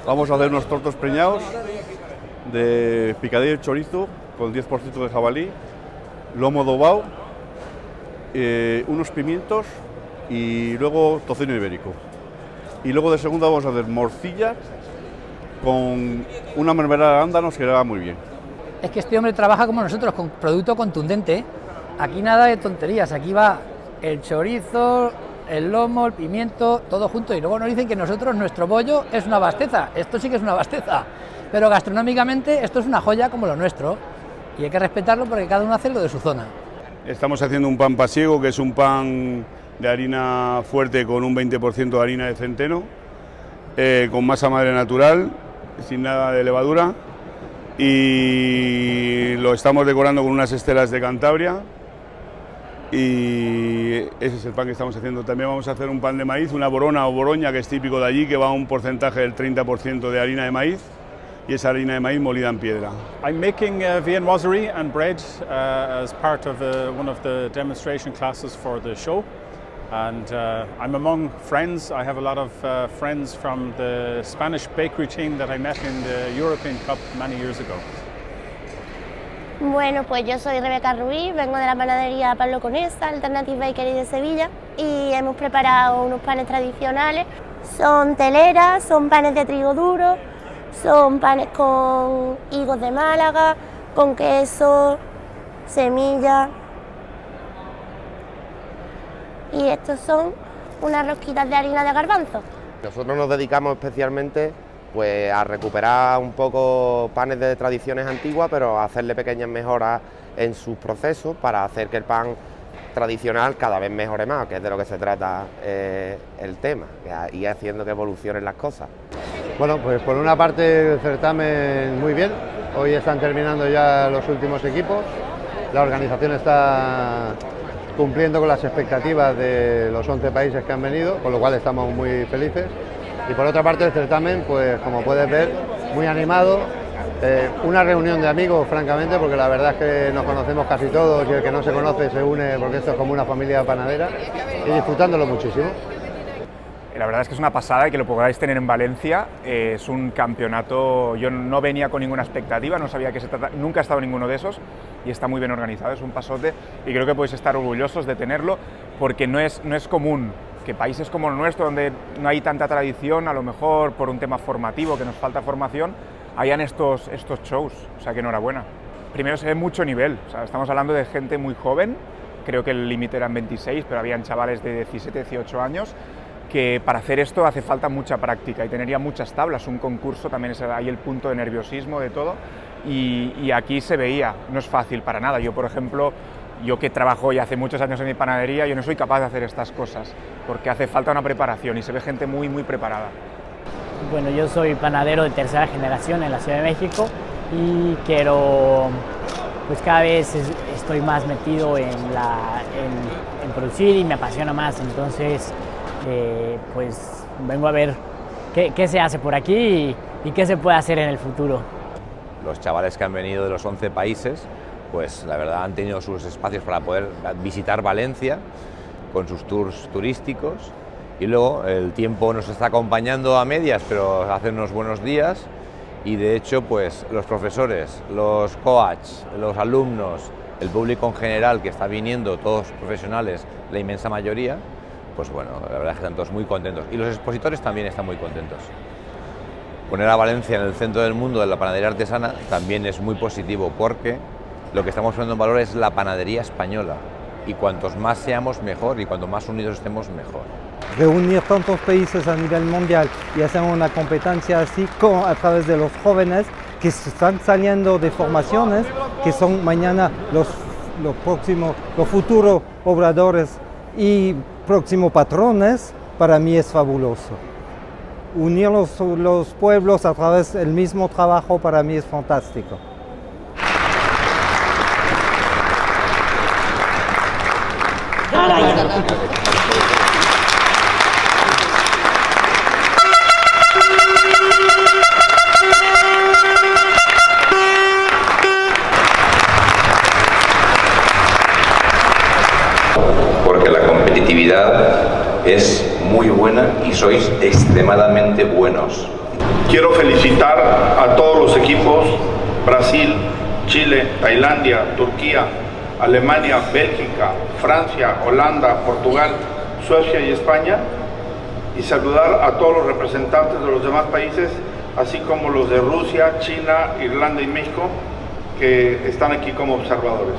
Vamos a hacer unos tortos preñados de picadillo de chorizo con 10% de jabalí, lomo adobado, unos pimientos y luego tocino ibérico. Y luego de segunda vamos a hacer morcilla con una mermelada de arándanos que le va muy bien. Es que este hombre trabaja como nosotros, con producto contundente. Aquí nada de tonterías, aquí va el chorizo, el lomo, el pimiento, todo junto. Y luego nos dicen que nosotros, nuestro bollo es una basteza. Esto sí que es una basteza, pero gastronómicamente esto es una joya como lo nuestro. Y hay que respetarlo porque cada uno hace lo de su zona. Estamos haciendo un pan pasiego, que es un pan de harina fuerte con un 20% de harina de centeno, con masa madre natural, sin nada de levadura, y lo estamos decorando con unas estelas de Cantabria, y ese es el pan que estamos haciendo. También vamos a hacer un pan de maíz, una borona o boroña, que es típico de allí, que va a un porcentaje del 30% de harina de maíz, y esa harina de maíz molida en piedra. I'm making viennoiserie and bread as part of one of the demonstration classes for the show. And I'm among friends. I have a lot of friends from the Spanish bakery team that I met in the European Cup many years ago. Bueno, pues yo soy Rebeca Ruiz, vengo de la panadería Pablo Conesa, Alternative Bakery de Sevilla, y hemos preparado unos panes tradicionales. Son teleras, son panes de trigo duro, son panes con higos de Málaga, con queso, semillas. Y estos son unas rosquitas de harina de garbanzo. Nosotros nos dedicamos especialmente pues, a recuperar un poco panes de tradiciones antiguas, pero a hacerle pequeñas mejoras en sus procesos para hacer que el pan tradicional cada vez mejore más, que es de lo que se trata el tema, y haciendo que evolucionen las cosas. Bueno, pues por una parte el certamen muy bien, hoy están terminando ya los últimos equipos, la organización está cumpliendo con las expectativas de los 11 países que han venido, con lo cual estamos muy felices. Y por otra parte el certamen, pues como puedes ver, muy animado, una reunión de amigos, francamente, porque la verdad es que nos conocemos casi todos y el que no se conoce se une porque esto es como una familia panadera, y disfrutándolo muchísimo. La verdad es que es una pasada y que lo podáis tener en Valencia. Es un campeonato, yo no venía con ninguna expectativa, no sabía que se trata, nunca he estado en ninguno de esos, y está muy bien organizado, es un pasote, y creo que podéis estar orgullosos de tenerlo, porque no es común que países como el nuestro, donde no hay tanta tradición, a lo mejor por un tema formativo, que nos falta formación, hayan estos shows, o sea que enhorabuena. Primero se ve mucho nivel, o sea, estamos hablando de gente muy joven, creo que el límite eran 26, pero habían chavales de 17, 18 años, que para hacer esto hace falta mucha práctica y tener muchas tablas, un concurso también es ahí el punto de nerviosismo de todo, y aquí se veía, no es fácil para nada. Yo, por ejemplo, yo que trabajo ya hace muchos años en mi panadería, yo no soy capaz de hacer estas cosas, porque hace falta una preparación y se ve gente muy, muy preparada. Bueno, yo soy panadero de tercera generación en la Ciudad de México y quiero, pues cada vez estoy más metido en producir y me apasiona más, entonces pues vengo a ver qué se hace por aquí y qué se puede hacer en el futuro. Los chavales que han venido de los 11 países, pues la verdad han tenido sus espacios para poder visitar Valencia con sus tours turísticos, y luego el tiempo nos está acompañando a medias, pero hace unos buenos días, y de hecho pues los profesores, los coaches, los alumnos, el público en general que está viniendo, todos profesionales, la inmensa mayoría, pues bueno, la verdad es que están todos muy contentos, y los expositores también están muy contentos. Poner a Valencia en el centro del mundo de la panadería artesana también es muy positivo, porque lo que estamos poniendo en valor es la panadería española, y cuantos más seamos mejor, y cuanto más unidos estemos mejor. Reunir tantos países a nivel mundial y hacer una competencia así a través de los jóvenes que están saliendo de formaciones, que son mañana los futuros obradores y próximos patrones, para mí es fabuloso. Unir los pueblos a través del mismo trabajo para mí es fantástico. Porque la competitividad es muy buena y sois extremadamente buenos. Quiero felicitar a todos los equipos, Brasil, Chile, Tailandia, Turquía, Alemania, Bélgica, Francia, Holanda, Portugal, Suecia y España, y saludar a todos los representantes de los demás países, así como los de Rusia, China, Irlanda y México, que están aquí como observadores.